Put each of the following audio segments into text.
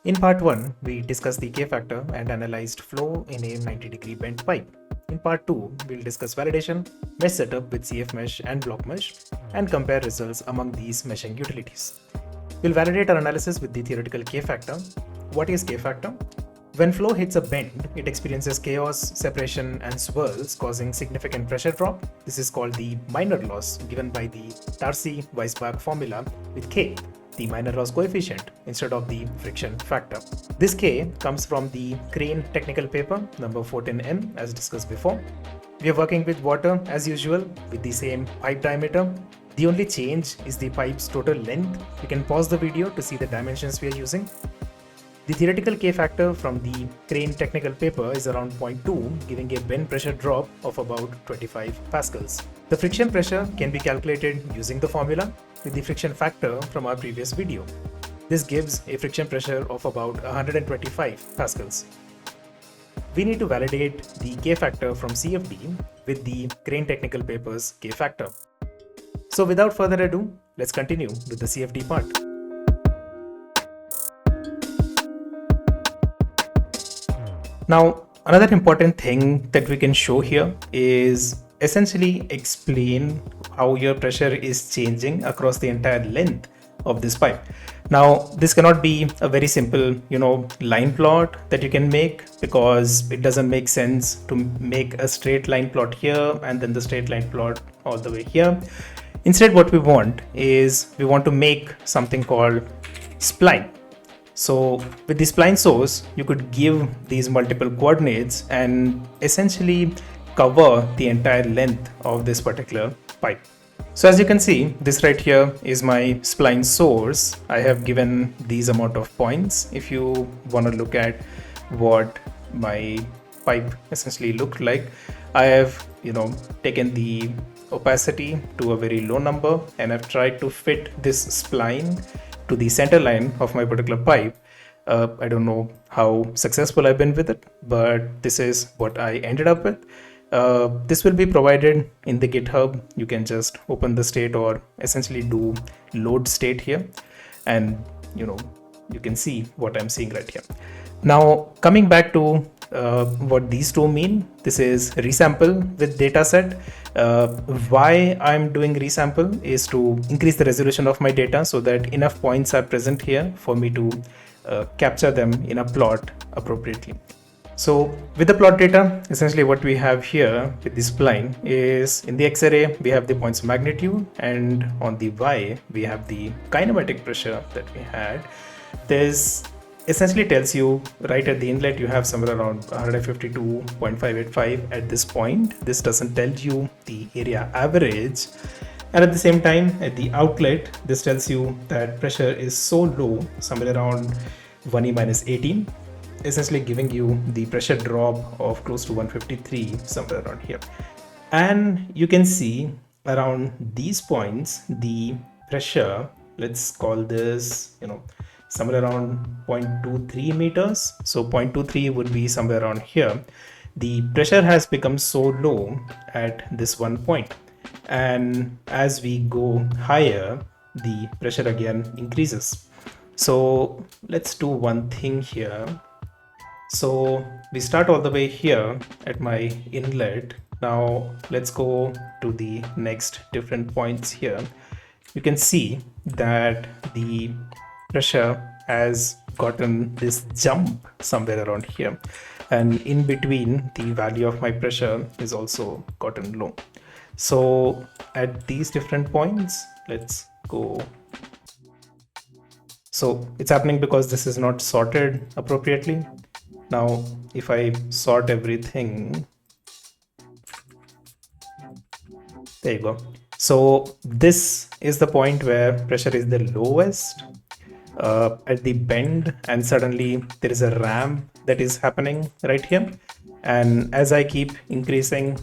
In part 1, we discussed the K-factor and analyzed flow in a 90-degree bent pipe. In part 2, we'll discuss validation, mesh setup with cfMesh and blockMesh, and compare results among these meshing utilities. We'll validate our analysis with the theoretical K-factor. What is K-factor? When flow hits a bend, it experiences chaos, separation, and swirls, causing significant pressure drop. This is called the minor loss, given by the Darcy-Weisbach formula with K, the minor loss coefficient, instead of the friction factor. This K comes from the Crane technical paper, number 14N, as discussed before. We are working with water as usual, with the same pipe diameter. The only change is the pipe's total length. You can pause the video to see the dimensions we are using. The theoretical K-factor from the Crane technical paper is around 0.2, giving a bend pressure drop of about 25 pascals. The friction pressure can be calculated using the formula with the friction factor from our previous video. This gives a friction pressure of about 125 pascals. We need to validate the K-factor from CFD with the Crane technical paper's K-factor. So without further ado, let's continue with the CFD part. Now, another important thing that we can show here is essentially explain how your pressure is changing across the entire length of this pipe. Now, this cannot be a very simple, line plot that you can make, because it doesn't make sense to make a straight line plot here and then the straight line plot all the way here. Instead, what we want is we want to make something called spline. So with the spline source, you could give these multiple coordinates and essentially cover the entire length of this particular pipe. So as you can see, this right here is my spline source. I have given these amount of points. If you want to look at what my pipe essentially looked like, I have taken the opacity to a very low number, and I've tried to fit this spline to the center line of my particular pipe. I don't know how successful I've been with it, but this is what I ended up with. This will be provided in the GitHub. You can just open the state or essentially do load state here, and you can see what I'm seeing right here. Now, coming back to what these two mean, this is resample with dataset. Why I'm doing resample is to increase the resolution of my data so that enough points are present here for me to capture them in a plot appropriately. So with the plot data, essentially what we have here with this spline is, in the X-array we have the points of magnitude, and on the Y we have the kinematic pressure that we had. This essentially tells you right at the inlet you have somewhere around 152.585 at this point. This doesn't tell you the area average, and at the same time at the outlet this tells you that pressure is so low, somewhere around 1e minus 18, essentially giving you the pressure drop of close to 153 somewhere around here. And you can see around these points the pressure, let's call this somewhere around 0.23 meters. So 0.23 would be somewhere around here. The pressure has become so low at this one point, and as we go higher the pressure again increases. So let's do one thing here. So we start all the way here at my inlet. Now let's go to the next different points here. You can see that the pressure has gotten this jump somewhere around here, and in between the value of my pressure is also gotten low. So at these different points, let's go. So it's happening because this is not sorted appropriately. Now if I sort everything, there you go. So this is the point where pressure is the lowest at the bend, and suddenly there is a ramp that is happening right here, and as I keep increasing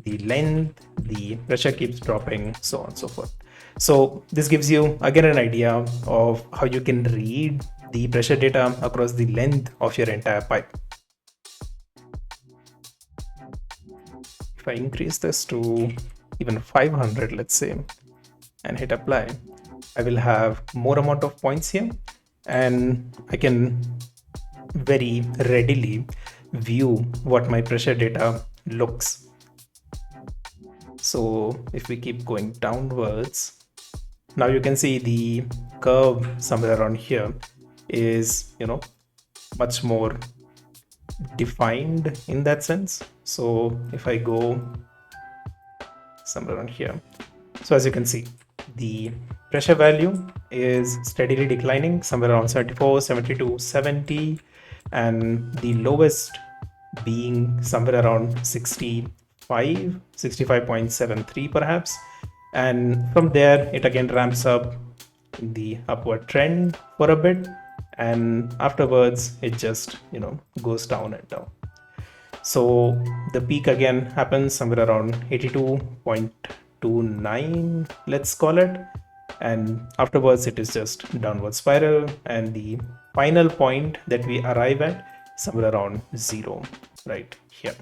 the length, the pressure keeps dropping, so on and so forth. So this gives you again an idea of how you can read the pressure data across the length of your entire pipe. If I increase this to even 500, let's say, and hit apply, I will have more amount of points here, and I can very readily view what my pressure data looks. So if we keep going downwards, now you can see the curve somewhere around here is, much more defined in that sense. So if I go somewhere around here, so as you can see, the pressure value is steadily declining somewhere around 74, 72, 70, and the lowest being somewhere around 65, 65.73 perhaps. And from there, it again ramps up in the upward trend for a bit, and afterwards it just goes down and down. So the peak again happens somewhere around 82.29, let's call it, and afterwards it is just downward spiral, and the final point that we arrive at somewhere around 0 right here.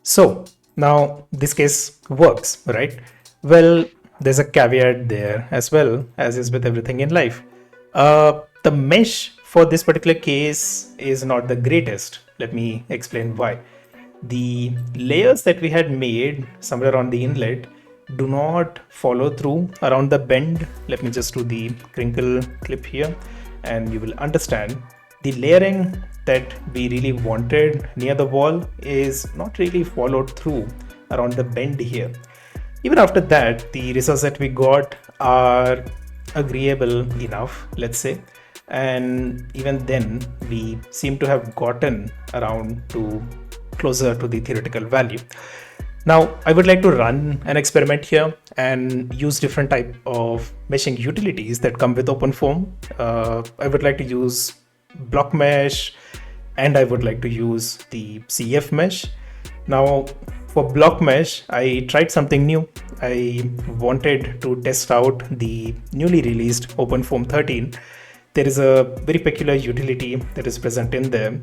So now this case works, right? Well, there's a caveat there as well, as is with everything in life. The mesh for this particular case is not the greatest. Let me explain why. The layers that we had made somewhere on the inlet do not follow through around the bend. Let me just do the crinkle clip here and you will understand. The layering that we really wanted near the wall is not really followed through around the bend here. Even after that, the results that we got are agreeable enough, let's say, and even then we seem to have gotten around to closer to the theoretical value. Now I would like to run an experiment here and use different type of meshing utilities that come with OpenFOAM. I would like to use blockMesh and I would like to use the cfMesh. Now for blockMesh, I tried something new. I wanted to test out the newly released OpenFOAM 13. There is a very peculiar utility that is present in there.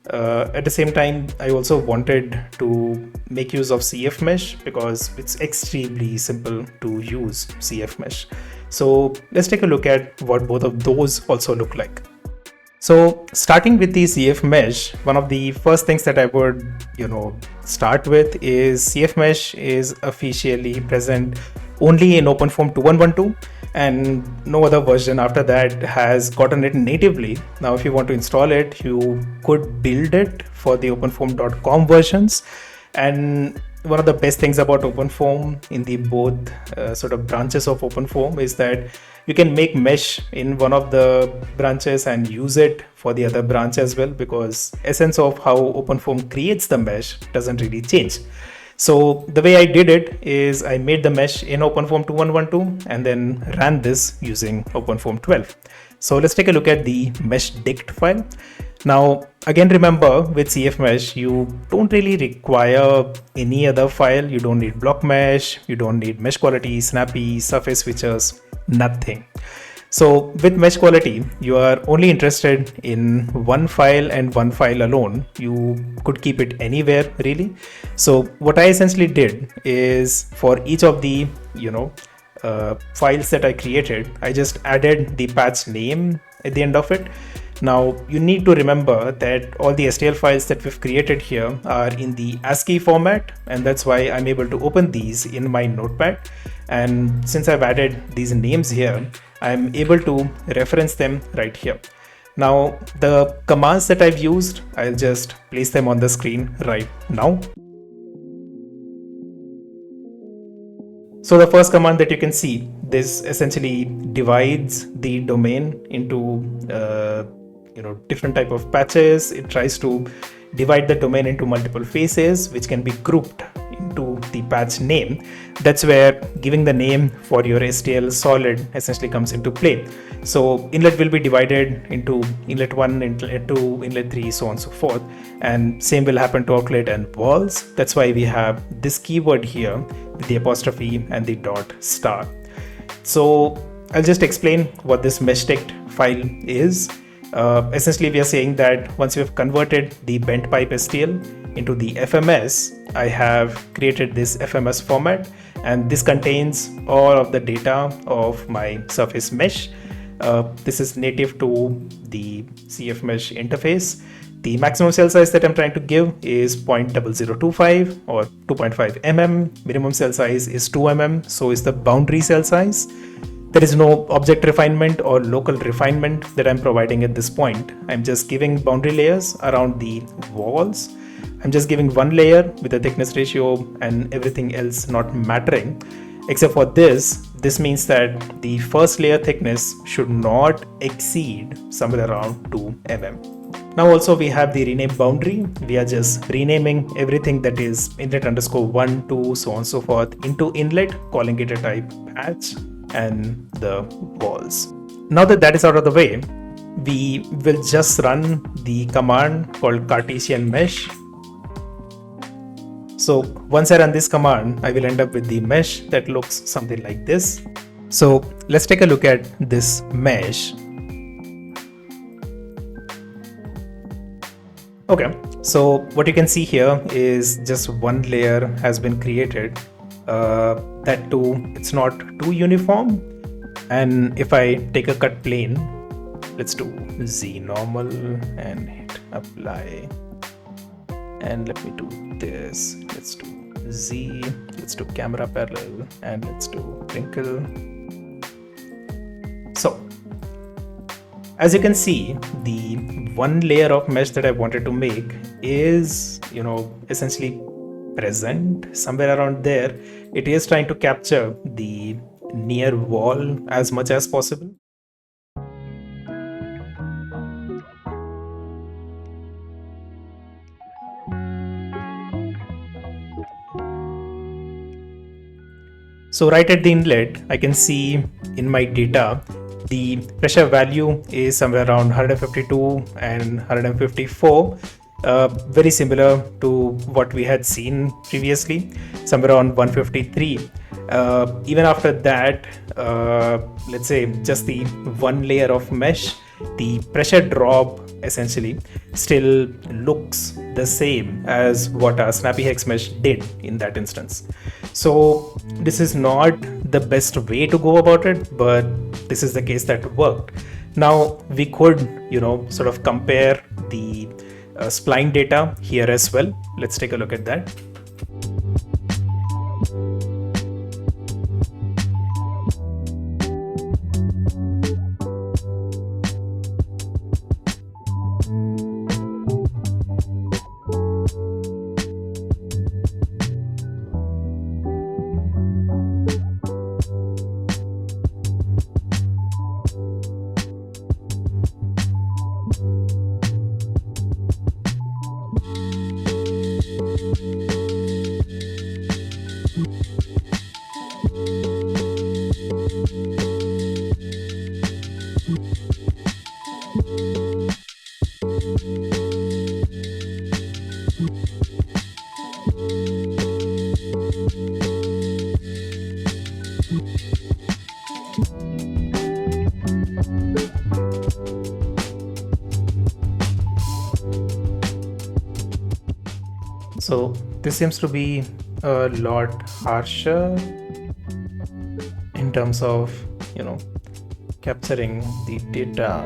At the same time, I also wanted to make use of cfMesh because it's extremely simple to use cfMesh. So let's take a look at what both of those also look like. So starting with the cfMesh, one of the first things that I would, start with is cfMesh is officially present only in OpenFOAM 2.1.12 and no other version after that has gotten it natively. Now, if you want to install it, you could build it for the openfoam.com versions. And one of the best things about OpenFOAM in the both sort of branches of OpenFOAM is that you can make mesh in one of the branches and use it for the other branch as well, because essence of how OpenFOAM creates the mesh doesn't really change. So the way I did it is I made the mesh in OpenFOAM 2.1.12 and then ran this using OpenFOAM 12. So let's take a look at the mesh dict file. Now, again, remember with cfMesh, you don't really require any other file. You don't need blockMesh, you don't need mesh quality, snappy, surface features, nothing. So with mesh quality, you are only interested in one file and one file alone. You could keep it anywhere really. So what I essentially did is for each of the, files that I created, I just added the patch name at the end of it. Now you need to remember that all the STL files that we've created here are in the ASCII format, and that's why I'm able to open these in my notepad. And since I've added these names here, I'm able to reference them right here. Now the commands that I've used, I'll just place them on the screen right now. So the first command that you can see, this essentially divides the domain into different type of patches. It tries to divide the domain into multiple phases, which can be grouped into the patch name. That's where giving the name for your STL solid essentially comes into play. So inlet will be divided into inlet 1, inlet 2, inlet 3, so on and so forth. And same will happen to outlet and walls. That's why we have this keyword here with the apostrophe and the dot star. So I'll just explain what this mesh dict file is. Essentially, we are saying that once you have converted the bent pipe STL into the FMS, I have created this FMS format, and this contains all of the data of my surface mesh. This is native to the cfMesh interface. The maximum cell size that I'm trying to give is 0.0025 or 2.5 mm. Minimum cell size is 2 mm. So is the boundary cell size. There is no object refinement or local refinement that I'm providing at this point. I'm just giving boundary layers around the walls. I'm just giving one layer with a thickness ratio and everything else not mattering. Except for this means that the first layer thickness should not exceed somewhere around 2 mm. Now also we have the rename boundary. We are just renaming everything that is inlet_1, 2, so on and so forth into inlet, calling it a type patch, and the walls. Now that that is out of the way, we will just run the command called Cartesian mesh. So once I run this command, I will end up with the mesh that looks something like this. So let's take a look at this mesh. Okay, so what you can see here is just one layer has been created. That too, it's not too uniform. And if I take a cut plane, let's do Z normal and hit apply. And let me do this. Let's do Z, let's do camera parallel, and let's do wrinkle. So as you can see, the one layer of mesh that I wanted to make is, essentially present somewhere around there. It is trying to capture the near wall as much as possible. So right at the inlet, I can see in my data, the pressure value is somewhere around 152 and 154. Very similar to what we had seen previously, somewhere around 153. Even after that, let's say just the one layer of mesh, the pressure drop essentially still looks the same as what our snappy hex mesh did in that instance. So this is not the best way to go about it, but this is the case that worked. Now we could, sort of compare the spline data here as well. Let's take a look at that. So this seems to be a lot harsher in terms of, capturing the data.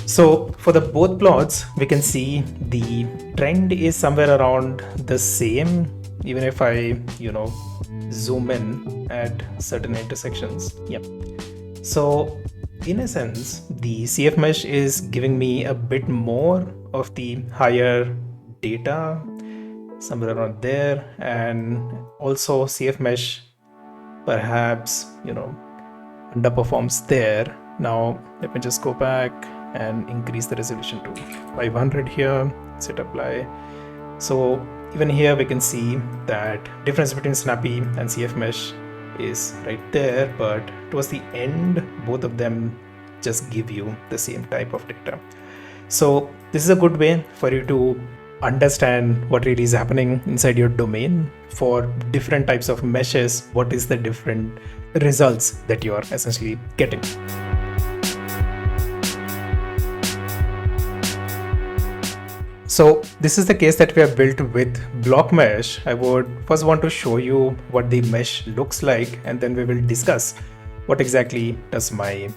So for the both plots, we can see the trend is somewhere around the same, even if I, zoom in at certain intersections. Yep. So in a sense, the cfMesh is giving me a bit more of the higher data somewhere around there, and also cfMesh perhaps, underperforms there. Now let me just go back and increase the resolution to 500 here, hit apply. So even here we can see that difference between snappy and cfMesh is right there, but towards the end both of them just give you the same type of data. So this is a good way for you to understand what really is happening inside your domain for different types of meshes. What is the different results that you are essentially getting. So this is the case that we have built with blockMesh. I would first want to show you what the mesh looks like, and then we will discuss what exactly does my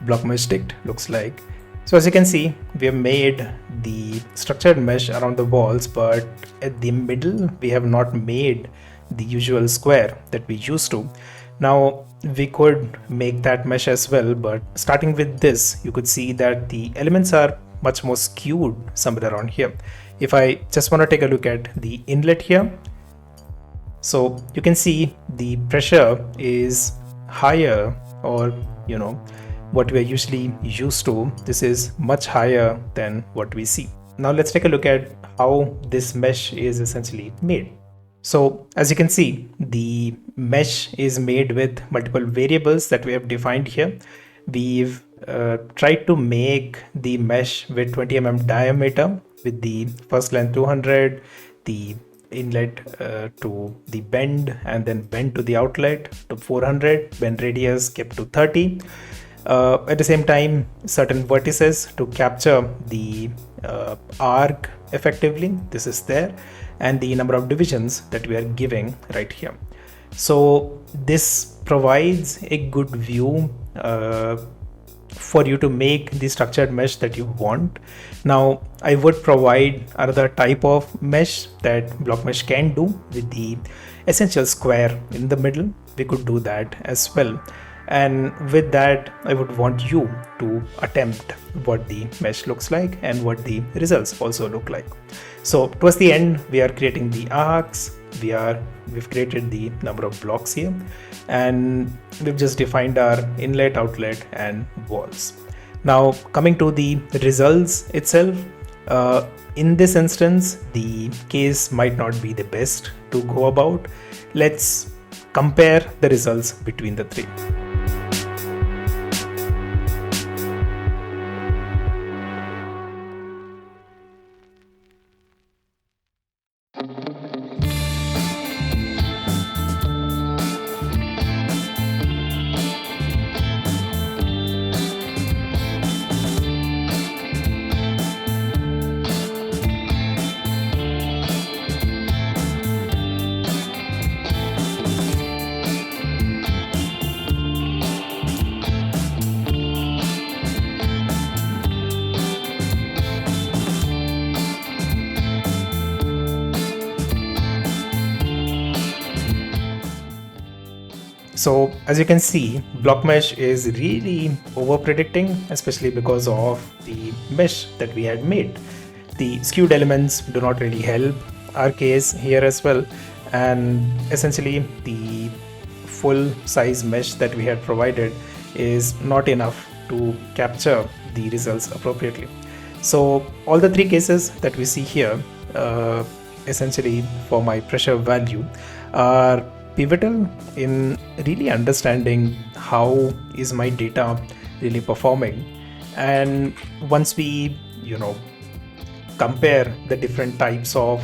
blockMesh dict looks like. So as you can see, we have made the structured mesh around the walls, but at the middle, we have not made the usual square that we used to. Now we could make that mesh as well, but starting with this, you could see that the elements are much more skewed somewhere around here. If I just want to take a look at the inlet here, so you can see the pressure is higher, or what we are usually used to. This is much higher than what we see. Now let's take a look at how this mesh is essentially made. So as you can see, the mesh is made with multiple variables that we have defined here. We've tried to make the mesh with 20 mm diameter with the first length 200, the inlet to the bend, and then bend to the outlet to 400, bend radius kept to 30. At the same time, certain vertices to capture the arc effectively, this is there, and the number of divisions that we are giving right here. So this provides a good view for you to make the structured mesh that you want. Now I would provide another type of mesh that blockMesh can do with the essential square in the middle. We could do that as well. And with that, I would want you to attempt what the mesh looks like and what the results also look like. So towards the end, we are creating the arcs. We've created the number of blocks here, and we've just defined our inlet, outlet, and walls. Now coming to the results itself, in this instance, the case might not be the best to go about. Let's compare the results between the three. So as you can see, blockMesh is really over predicting, especially because of the mesh that we had made. The skewed elements do not really help our case here as well, and essentially the full size mesh that we had provided is not enough to capture the results appropriately. So all the three cases that we see here, essentially for my pressure value, are pivotal in really understanding how is my data really performing. And once we compare the different types of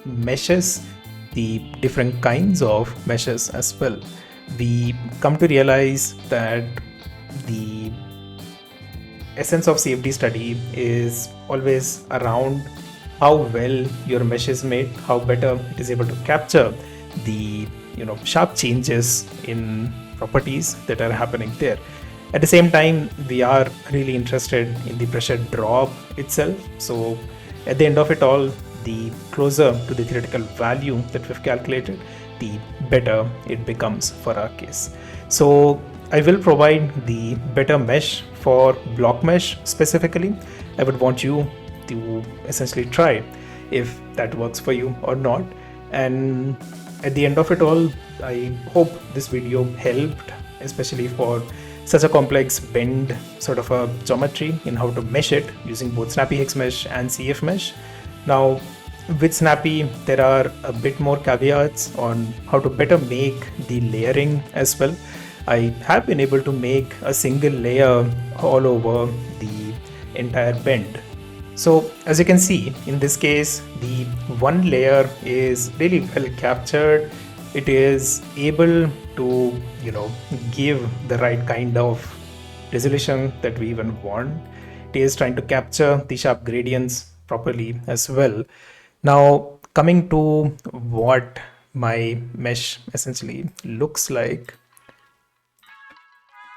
meshes, the different kinds of meshes as well, we come to realize that the essence of CFD study is always around how well your mesh is made, how better it is able to capture the sharp changes in properties that are happening there. At the same time, we are really interested in the pressure drop itself. So at the end of it all, the closer to the theoretical value that we've calculated, the better it becomes for our case. So I will provide the better mesh for blockMesh specifically. I would want you to essentially try if that works for you or not. And at the end of it all, I hope this video helped, especially for such a complex bend sort of a geometry in how to mesh it using both Snappy Hex Mesh and cfMesh. Now with Snappy, there are a bit more caveats on how to better make the layering as well. I have been able to make a single layer all over the entire bend. So as you can see, in this case, the one layer is really well captured it is able to, give the right kind of resolution that we even want. It is trying to capture the sharp gradients properly as well. Now, coming to what my mesh essentially looks like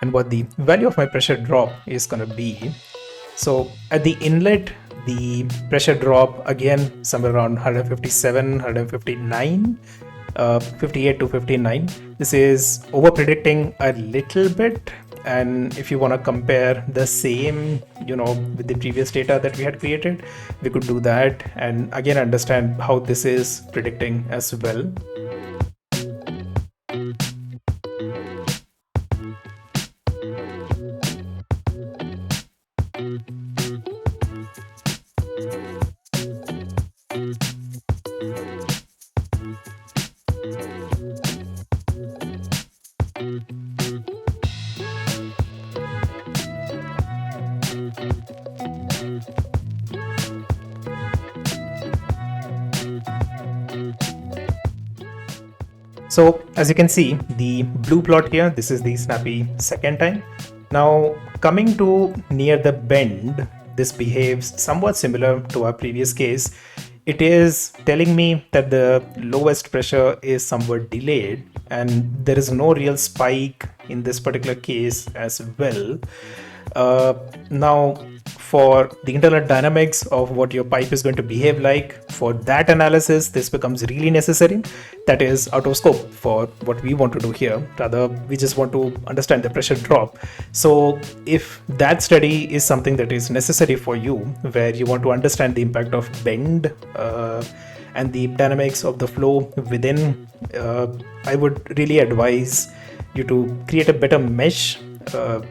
and what the value of my pressure drop is going to be. So at the inlet, the pressure drop again somewhere around 157, 159, 58 to 59. This is over predicting a little bit. And if you want to compare the same, with the previous data that we had created, we could do that and again understand how this is predicting as well. So as you can see, the blue plot here, this is the snappy second time. Now coming to near the bend, this behaves somewhat similar to our previous case. It is telling me that the lowest pressure is somewhat delayed and there is no real spike in this particular case as well. Now for the internal dynamics of what your pipe is going to behave like, for that analysis, this becomes really necessary. That is out of scope for what we want to do here. Rather, we just want to understand the pressure drop. So if that study is something that is necessary for you, where you want to understand the impact of bend and the dynamics of the flow within, I would really advise you to create a better mesh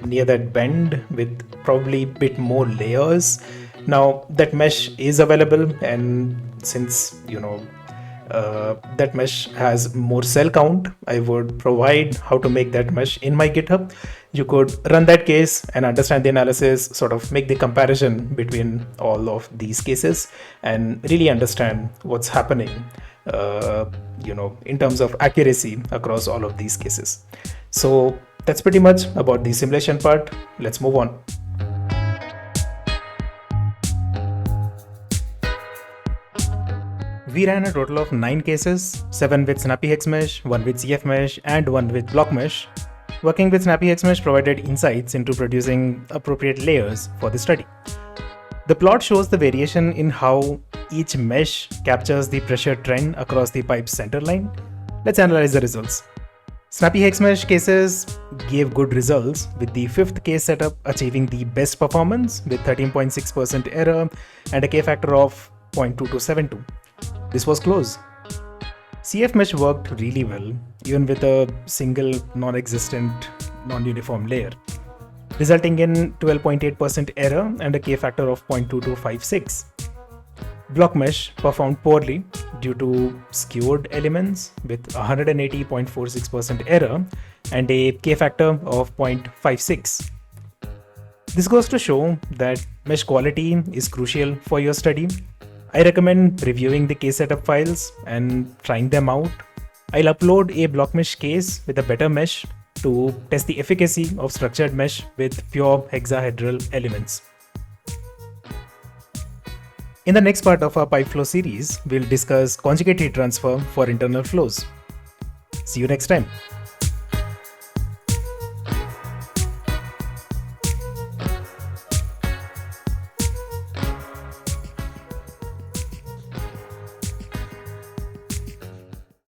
near that bend with probably a bit more layers. Now that mesh is available, and since that mesh has more cell count, I would provide how to make that mesh in my GitHub. You could run that case and understand the analysis, sort of make the comparison between all of these cases and really understand what's happening in terms of accuracy across all of these cases. So that's pretty much about the simulation part. Let's move on. We ran a total of 9 cases, 7 with cfMesh, 1 with cfMesh, and 1 with blockMesh. Working with cfMesh provided insights into producing appropriate layers for the study. The plot shows the variation in how each mesh captures the pressure trend across the pipe's center line. Let's analyze the results. cfMesh cases gave good results, with the 5th case setup achieving the best performance with 13.6% error and a k-factor of 0.2272. This was close. cfMesh worked really well, even with a single non-existent, non-uniform layer, resulting in 12.8% error and a k-factor of 0.2256. blockMesh performed poorly due to skewed elements with 180.46% error and a k-factor of 0.56. This goes to show that mesh quality is crucial for your study. I recommend reviewing the case setup files and trying them out. I'll upload a blockMesh case with a better mesh to test the efficacy of structured mesh with pure hexahedral elements. In the next part of our pipe flow series, we'll discuss conjugate heat transfer for internal flows. See you next time.